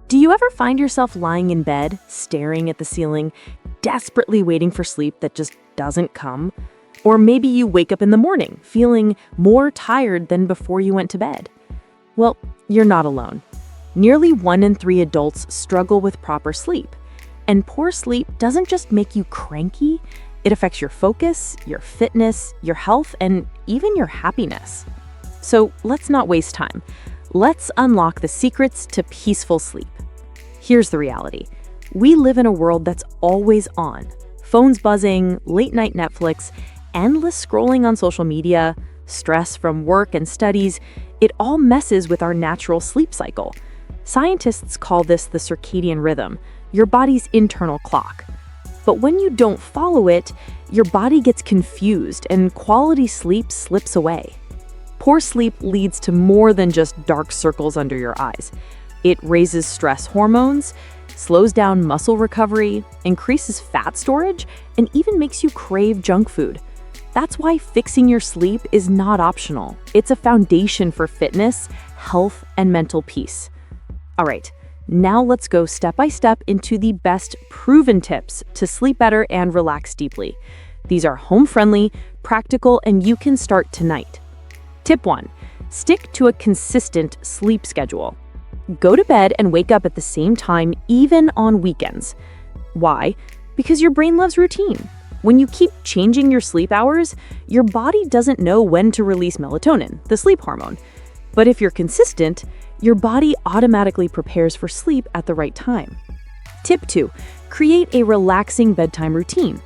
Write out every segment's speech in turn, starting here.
Do you ever find yourself lying in bed, staring at the ceiling, desperately waiting for sleep that just doesn't come? Or maybe you wake up in the morning feeling more tired than before you went to bed. Well, you're not alone. Nearly 1 in 3 adults struggle with proper sleep. And poor sleep doesn't just make you cranky, it affects your focus, your fitness, your health, and even your happiness. So let's not waste time. Let's unlock the secrets to peaceful sleep. Here's the reality. We live in a world that's always on. Phones buzzing, late-night Netflix, endless scrolling on social media, stress from work and studies, it all messes with our natural sleep cycle. Scientists call this the circadian rhythm, your body's internal clock. But when you don't follow it, your body gets confused and quality sleep slips away. Poor sleep leads to more than just dark circles under your eyes. It raises stress hormones, slows down muscle recovery, increases fat storage, and even makes you crave junk food. That's why fixing your sleep is not optional. It's a foundation for fitness, health, and mental peace. All right, now let's go step by step into the best proven tips to sleep better and relax deeply. These are home-friendly, practical, and you can start tonight. Tip 1. Stick to a consistent sleep schedule. Go to bed and wake up at the same time, even on weekends. Why? Because your brain loves routine. When you keep changing your sleep hours, your body doesn't know when to release melatonin, the sleep hormone. But if you're consistent, your body automatically prepares for sleep at the right time. Tip 2. Create a relaxing bedtime routine.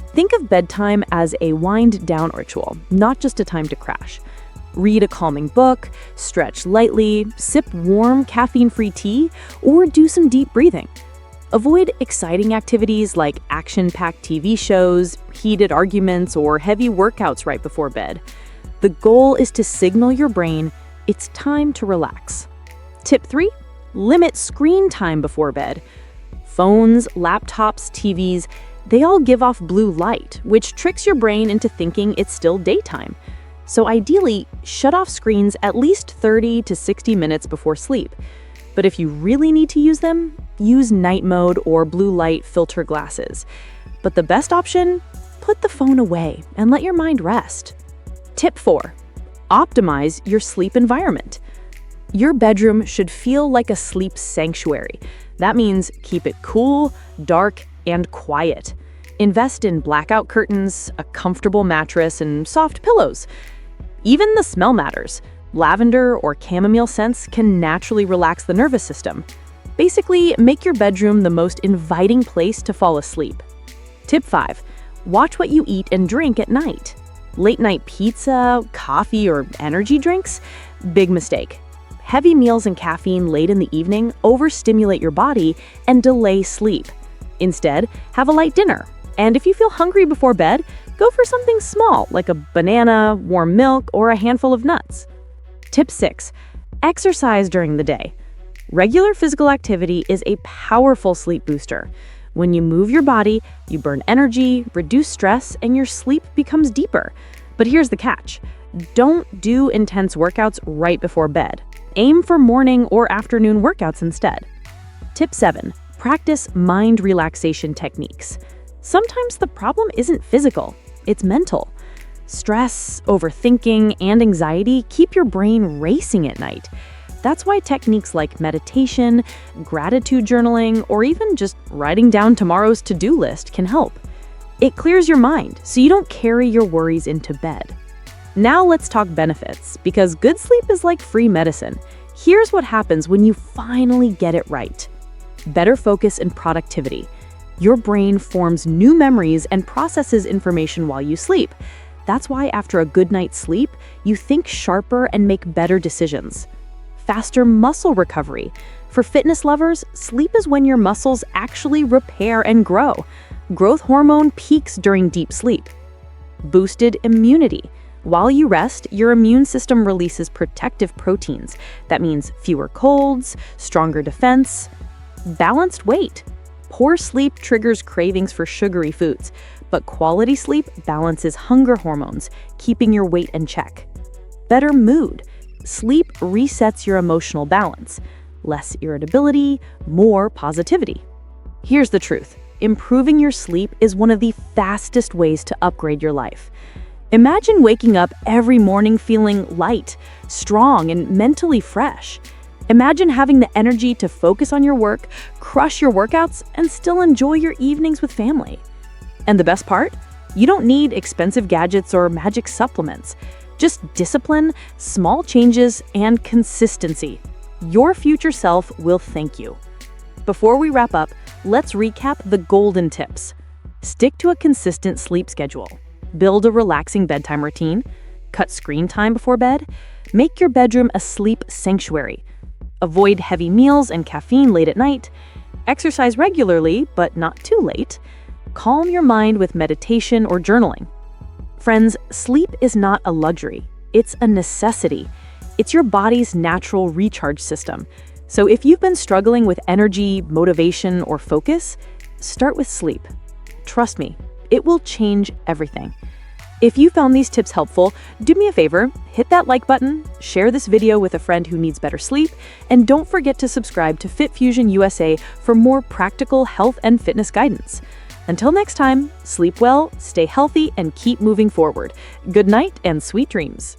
Think of bedtime as a wind-down ritual, not just a time to crash. Read a calming book, stretch lightly, sip warm, caffeine-free tea, or do some deep breathing. Avoid exciting activities like action-packed TV shows, heated arguments, or heavy workouts right before bed. The goal is to signal your brain it's time to relax. Tip 3. Limit screen time before bed. Phones, laptops, TVs, they all give off blue light, which tricks your brain into thinking it's still daytime. So ideally, shut off screens at least 30 to 60 minutes before sleep. But if you really need to use them, use night mode or blue light filter glasses. But the best option? Put the phone away and let your mind rest. Tip 4. Optimize your sleep environment. Your bedroom should feel like a sleep sanctuary. That means keep it cool, dark, and quiet. Invest in blackout curtains, a comfortable mattress, and soft pillows. Even the smell matters. Lavender or chamomile scents can naturally relax the nervous system. Basically, make your bedroom the most inviting place to fall asleep. Tip 5. Watch what you eat and drink at night. Late-night pizza, coffee, or energy drinks? Big mistake. Heavy meals and caffeine late in the evening overstimulate your body and delay sleep. Instead, have a light dinner. And if you feel hungry before bed, go for something small like a banana, warm milk, or a handful of nuts. Tip 6. Exercise during the day. Regular physical activity is a powerful sleep booster. When you move your body, you burn energy, reduce stress, and your sleep becomes deeper. But here's the catch. Don't do intense workouts right before bed. Aim for morning or afternoon workouts instead. Tip 7. Practice mind relaxation techniques. Sometimes the problem isn't physical, it's mental. Stress, overthinking, and anxiety keep your brain racing at night. That's why techniques like meditation, gratitude journaling, or even just writing down tomorrow's to-do list can help. It clears your mind so you don't carry your worries into bed. Now let's talk benefits, because good sleep is like free medicine. Here's what happens when you finally get it right. Better focus and productivity. Your brain forms new memories and processes information while you sleep. That's why after a good night's sleep, you think sharper and make better decisions. Faster muscle recovery. For fitness lovers, sleep is when your muscles actually repair and grow. Growth hormone peaks during deep sleep. Boosted immunity. While you rest, your immune system releases protective proteins. That means fewer colds, stronger defense. Balanced weight. Poor sleep triggers cravings for sugary foods, but quality sleep balances hunger hormones, keeping your weight in check. Better mood. Sleep resets your emotional balance. less irritability, more positivity. Here's the truth. Improving your sleep is one of the fastest ways to upgrade your life. Imagine waking up every morning feeling light, strong, and mentally fresh. Imagine having the energy to focus on your work, crush your workouts, and still enjoy your evenings with family. And the best part? You don't need expensive gadgets or magic supplements. Just discipline, small changes, and consistency. Your future self will thank you. Before we wrap up, let's recap the golden tips. Stick to a consistent sleep schedule. Build a relaxing bedtime routine. Cut screen time before bed. Make your bedroom a sleep sanctuary. Avoid heavy meals and caffeine late at night. Exercise regularly, but not too late. Calm your mind with meditation or journaling. Friends, sleep is not a luxury. It's a necessity. It's your body's natural recharge system. So if you've been struggling with energy, motivation, or focus, start with sleep. Trust me, it will change everything. If you found these tips helpful, do me a favor, hit that like button, share this video with a friend who needs better sleep, and don't forget to subscribe to FitFusion USA for more practical health and fitness guidance. Until next time, sleep well, stay healthy, and keep moving forward. Good night and sweet dreams.